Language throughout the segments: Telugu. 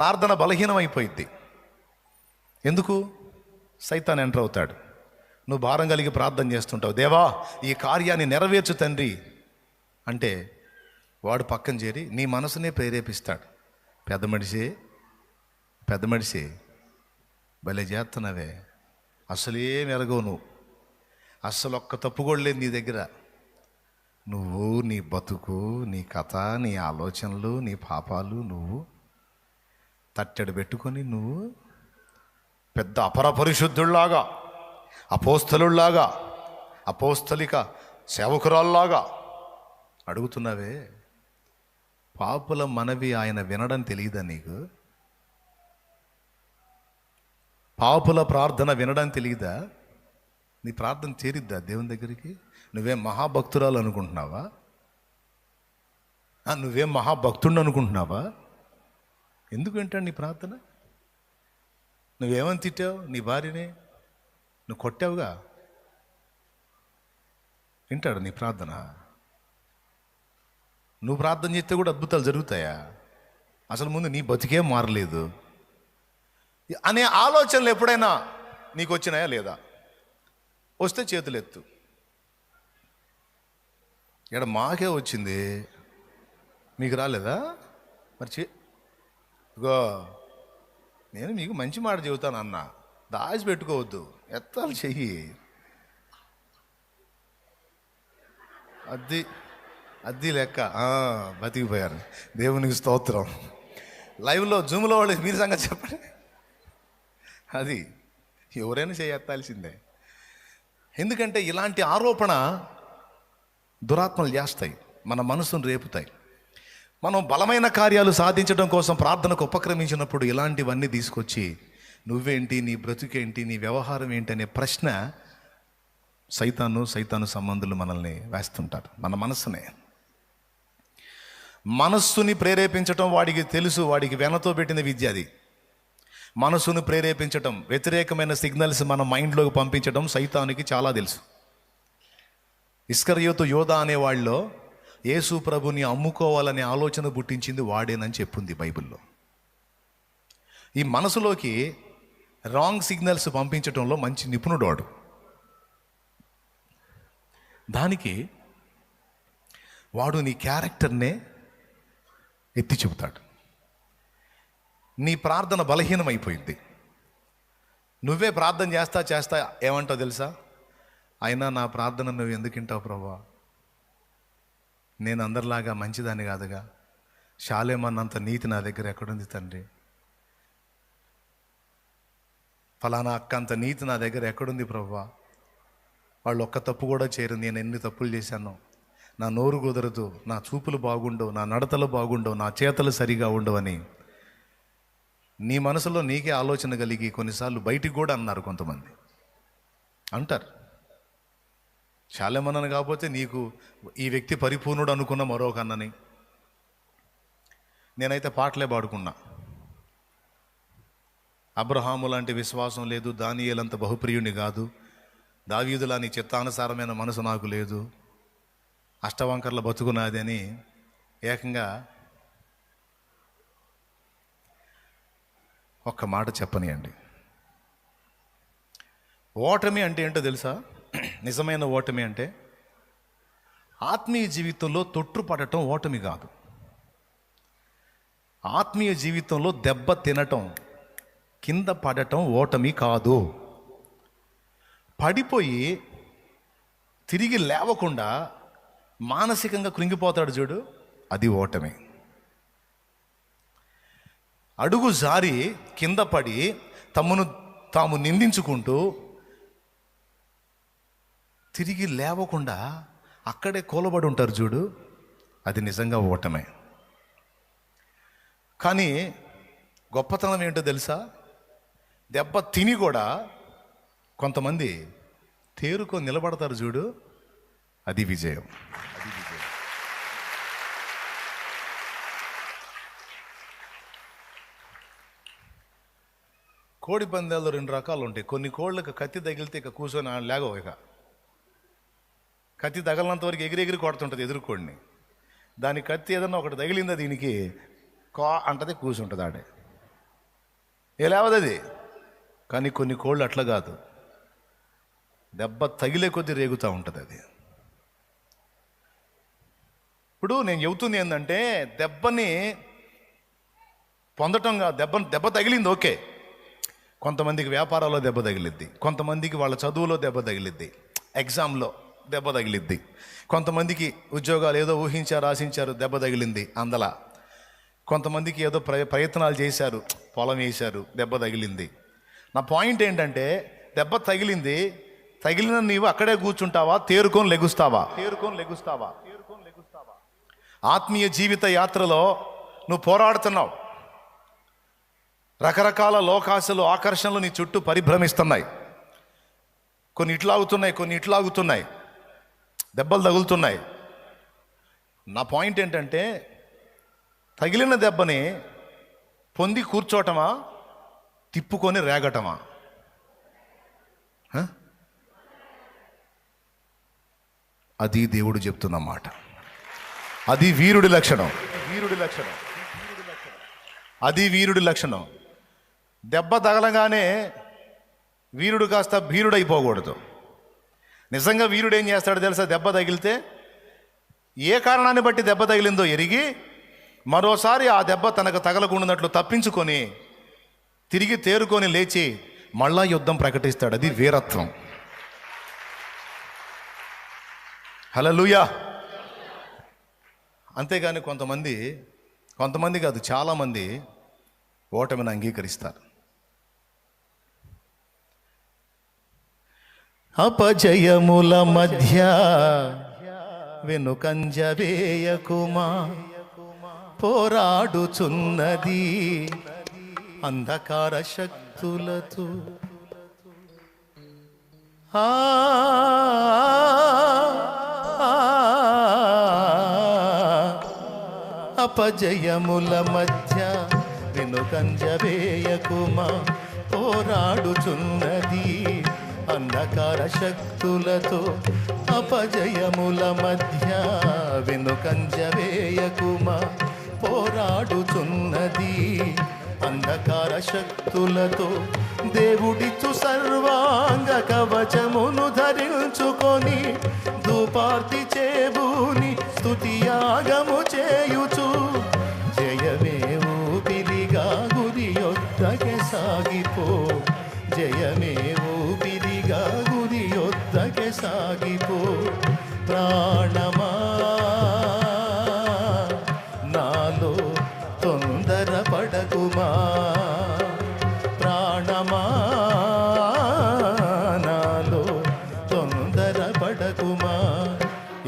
ప్రార్థన బలహీనమైపోయింది. ఎందుకు? సైతాన్ ఎంటర్ అవుతాడు. నువ్వు భారం కలిగి ప్రార్థన చేస్తుంటావు, దేవా ఈ కార్యాన్ని నెరవేర్చు తండ్రి అంటే వాడు పక్కన చేరి నీ మనసునే ప్రేరేపిస్తాడు. పెద్ద మనిషి భలే చేస్తున్నావే, అసలేం ఎరగవు నువ్వు, అస్సలు ఒక్క తప్పు కూడా లేదు నీ దగ్గర, నువ్వు నీ బతుకు, నీ కథ, నీ ఆలోచనలు, నీ పాపాలు నువ్వు తట్టెడు పెట్టుకొని నువ్వు పెద్ద అపరపరిశుద్ధుల్లాగా, అపోస్తలుల్లాగా, అపోస్తలిక సేవకురాల్లాగా అడుగుతున్నావే. పాపుల మనవి ఆయన వినడం తెలియదా నీకు? పాపుల ప్రార్థన వినడం తెలియదా? నీ ప్రార్థన చేరిద్దా దేవుని దగ్గరికి? నువ్వేం మహాభక్తురాలు అనుకుంటున్నావా? నువ్వేం మహాభక్తుడు అనుకుంటున్నావా? ఎందుకు వింటాడు నీ ప్రార్థన? నువ్వేమని తిట్టావు నీ భార్యని? నువ్వు కొట్టావుగా, వింటాడు నీ ప్రార్థన? నువ్వు ప్రార్థన చేస్తే కూడా అద్భుతాలు జరుగుతాయా? అసలు ముందు నీ బతికేం మారలేదు అనే ఆలోచనలు ఎప్పుడైనా నీకు వచ్చినాయా లేదా? వస్తే చేతులు ఎత్తు. ఇక్కడ మాకే వచ్చింది, మీకు రాలేదా? మరి ఇగో నేను మీకు మంచి మాట చెబుతాను అన్న, దాచి పెట్టుకోవద్దు, ఎత్తాలి చెయ్యి. అద్దీ లెక్క బతికిపోయారు. దేవునికి స్తోత్రం. లైవ్లో జూమ్లో వాళ్ళకి మీరు సంగతి చెప్పండి. అది ఎవరైనా చేయెత్తాల్సిందే. ఎందుకంటే ఇలాంటి ఆరోపణ దురాత్మలు చేస్తాయి, మన మనసును రేపుతాయి. మనం బలమైన కార్యాలు సాధించడం కోసం ప్రార్థనకు ఉపక్రమించినప్పుడు ఇలాంటివన్నీ తీసుకొచ్చి నువ్వేంటి, నీ బ్రతుకేంటి, నీ వ్యవహారం ఏంటి అనే ప్రశ్న సైతాను సంబంధులు మనల్ని వేస్తుంటారు. మన మనస్సుని ప్రేరేపించటం వాడికి తెలుసు, వాడికి వెనతో పెట్టిన విద్య అది. మనసును ప్రేరేపించటం, వ్యతిరేకమైన సిగ్నల్స్ మన మైండ్లోకి పంపించడం సైతానికి చాలా తెలుసు. ఇస్కరియోతు యోధా అనే వాళ్ళలో యేసు ప్రభుని అమ్ముకోవాలనే ఆలోచన పుట్టించింది వాడేనని చెప్పింది బైబిల్లో. ఈ మనసులోకి రాంగ్ సిగ్నల్స్ పంపించడంలో మంచి నిపుణుడు వాడు. దానికి వాడు నీ క్యారెక్టర్నే ఎత్తి చెబుతాడు. నీ ప్రార్థన బలహీనమైపోయింది. నువ్వే ప్రార్థన చేస్తా ఏమంటావు తెలుసా? అయినా నా ప్రార్థన నువ్వు ఎందుకు వింటావు ప్రభా? నేను అందరిలాగా మంచిదాన్ని కాదుగా, శాలేమన్నంత నీతి నా దగ్గర ఎక్కడుంది తండ్రి? ఫలానా అక్క అంత నీతి నా దగ్గర ఎక్కడుంది ప్రభా? వాళ్ళు ఒక్క తప్పు కూడా చేయరు, నేను ఎన్ని తప్పులు చేశాను. నా నోరు కుదరదు, నా చూపులు బాగుండవు, నా నడతలు బాగుండవు, నా చేతలు సరిగా ఉండవని నీ మనసులో నీకే ఆలోచన కలిగి కొన్నిసార్లు బయటికి కూడా అన్నారు కొంతమంది. అంటారు, శాలేమన్నని కాకపోతే నీకు ఈ వ్యక్తి పరిపూర్ణుడు అనుకున్న మరొక అన్నని. నేనైతే పాటలే పాడుకున్నా. అబ్రహాము లాంటి విశ్వాసం లేదు, దానియేలంత బహుప్రియుని కాదు, దావీదులాని చిత్తానుసారమైన మనసు నాకు లేదు, అష్టవంకర్ల బతుకునాది అని ఏకంగా ఒక్క మాట చెప్పనియండి. ఓటమి అంటే ఏంటో తెలుసా? నిజమైన ఓటమి అంటే ఆత్మీయ జీవితంలో తొట్టుపడటం ఓటమి కాదు. ఆత్మీయ జీవితంలో దెబ్బ తినటం, కింద పడటం ఓటమి కాదు. పడిపోయి తిరిగి లేవకుండా మానసికంగా కృంగిపోతాడు చూడు, అది ఓటమి. అడుగు జారి కింద పడి తమను తాము నిందించుకుంటూ తిరిగి లేవకుండా అక్కడే కూలబడి ఉంటారు చూడు, అది నిజంగా ఓటమే. కానీ గొప్పతనం ఏంటో తెలుసా? దెబ్బ తిని కూడా కొంతమంది తేరుకొని నిలబడతారు చూడు, అది విజయం. కోడి పందాలు 2 రకాలు ఉంటాయి. కొన్ని కోళ్ళకి కత్తి తగిలితే ఇక కూర్చొని లేగవు, ఇక కత్తి తగలనంత వరకు ఎగిరెగిరి కొడుతుంటుంది ఎదురుకోడిని. దాని కత్తి ఏదన్నా ఒకటి తగిలిందా దీనికి కా అంటది, కూర్చుంటుంది ఆడే. లేవదు అది. కానీ కొన్ని కోళ్ళు అట్లా కాదు, దెబ్బ తగిలే కొద్దీ రేగుతూ ఉంటుంది అది. ఇప్పుడు నేను చెబుతుంది ఏంటంటే, దెబ్బని పొందటంగా దెబ్బ తగిలింది ఓకే. కొంతమందికి వ్యాపారాల్లో దెబ్బ తగిలిద్ది, కొంతమందికి వాళ్ళ చదువులో దెబ్బ తగిలిద్ది, ఎగ్జామ్లో దెబ్బ తగిలిద్ది, కొంతమందికి ఉద్యోగాలు ఏదో ఊహించారు ఆశించారు దెబ్బ తగిలింది అందలా, కొంతమందికి ఏదో ప్రయత్నాలు చేశారు పొలం వేశారు దెబ్బ తగిలింది. నా పాయింట్ ఏంటంటే, దెబ్బ తగిలింది, తగిలిన నీవు అక్కడే కూర్చుంటావా, తేరుకొని లెగుస్తావా? ఆత్మీయ జీవిత యాత్రలో నువ్వు పోరాడుతున్నావు. రకరకాల లోకాశలు ఆకర్షణలు నీ చుట్టూ పరిభ్రమిస్తున్నాయి. కొన్ని ఇట్లాగుతున్నాయి, కొన్ని ఇట్లాగుతున్నాయి, దెబ్బలు తగులుతున్నాయి. నా పాయింట్ ఏంటంటే, తగిలిన దెబ్బని పొంది కూర్చోటమా, తిప్పుకొని రేగటమా? అది దేవుడు చెప్తున్న మాట. అది వీరుడి లక్షణం. అది వీరుడి లక్షణం. దెబ్బ తగలగానే వీరుడు కాస్త భీరుడైపోకూడదు. నిజంగా వీరుడు ఏం చేస్తాడో తెలుసా? దెబ్బ తగిలితే ఏ కారణాన్ని బట్టి దెబ్బ తగిలిందో ఎరిగి మరోసారి ఆ దెబ్బ తనకు తగలకుండానట్లు తప్పించుకొని తిరిగి తేరుకొని లేచి మళ్ళా యుద్ధం ప్రకటిస్తాడు. అది వీరత్వం. హల్లెలూయా. అంతేగాని కొంతమంది కాదు, చాలామంది ఓటమిని అంగీకరిస్తారు. అపజయముల మధ్య వెనుకంజ వేయకుమా, పోరాడుచున్నది అంధకార శక్తులతో. అపజయముల మధ్య వెనుకంజ వేయకుమా, పోరాడుచున్నది అంధకార శక్తులతో. అపజయముల మధ్య వెనుకంజ వేయకుమా, పోరాడుచున్నది అంధకార శక్తులతో. దేవుడిచ్చు సర్వాంగ కవచమును ధరించుకొని ధూపార్తి చేబూని స్తుతియాగము చేయుచు, జయమే ఊపిరిగా గురి యొద్దకే సాగిపో. జయమే ఊపిరిగా గురి యొద్దకే సాగిపో. ప్రాణమా నాలో తొందర పడకుమా, ప్రాణమా నాలో తొందర పడకుమా.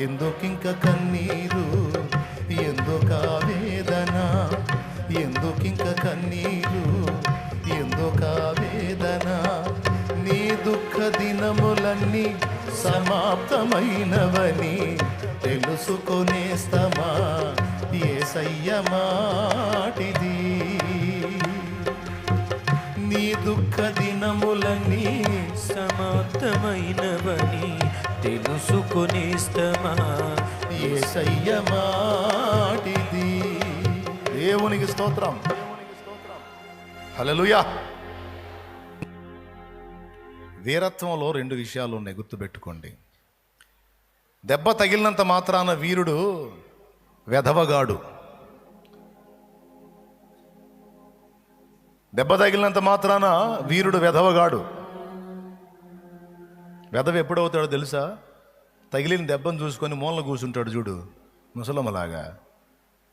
ఎందుకింక కన్నీరు, ఎందుకా వేదన, ఎందుకింక కన్నీరు, ఎందుకా వేదన. నీ దుఃఖ దినములన్నీ సమాప్తమైనవని తెలుసుకొనేస్తమా, యేసయ్య మాటిది. నీ దుఃఖ దినములన్నీ సమాప్తమైనవని తెలుసుకొనేస్తమా, యేసయ్య మాటిది. దేవునికి స్తోత్రం. హల్లెలూయా. వీరత్వంలో 2 విషయాలు ఉన్నాయి, గుర్తుపెట్టుకోండి. దెబ్బ తగిలినంత మాత్రాన వీరుడు వెధవగాడు. దెబ్బ తగిలినంత మాత్రాన వీరుడు వెధవగాడు. వెధవ ఎప్పుడవుతాడో తెలుసా? తగిలిన దెబ్బను చూసుకొని మూలన కూర్చుంటాడు చూడు, ముసలమ్మలాగా.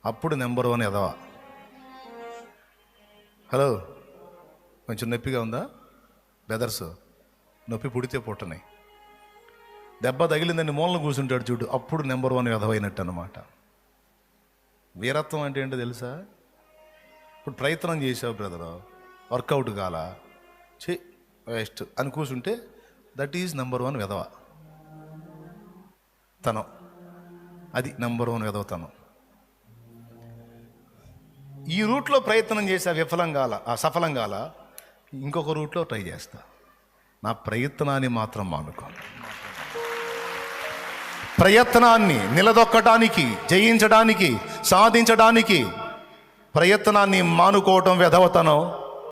అప్పుడు నెంబర్ 1 ఎదవ. హలో, కొంచెం నొప్పిగా ఉందా? బెదర్స్ నొప్పి పుడితే పుట్టని. దెబ్బ తగిలిందని మూలన కూర్చుంటాడు చూడు, అప్పుడు నెంబర్ 1 ఎదవైనట్టు అన్నమాట. వీరత్వం అంటే ఏంటో తెలుసా? ఇప్పుడు ప్రయత్నం చేసావు బ్రదరు, వర్కౌట్ కాలా, వేస్ట్ అని కూర్చుంటే దట్ ఈజ్ నెంబర్ 1 వెధవ తనం. అది నెంబర్ 1 వెధవతనం. ఈ రూట్లో ప్రయత్నం చేసా, సఫలం కాల, ఇంకొక రూట్లో ట్రై చేస్తా. నా ప్రయత్నాన్ని మాత్రం మానుకో. ప్రయత్నాన్ని నిలదొక్కడానికి, జయించడానికి, సాధించడానికి ప్రయత్నాన్ని మానుకోవటం వెధవతనం.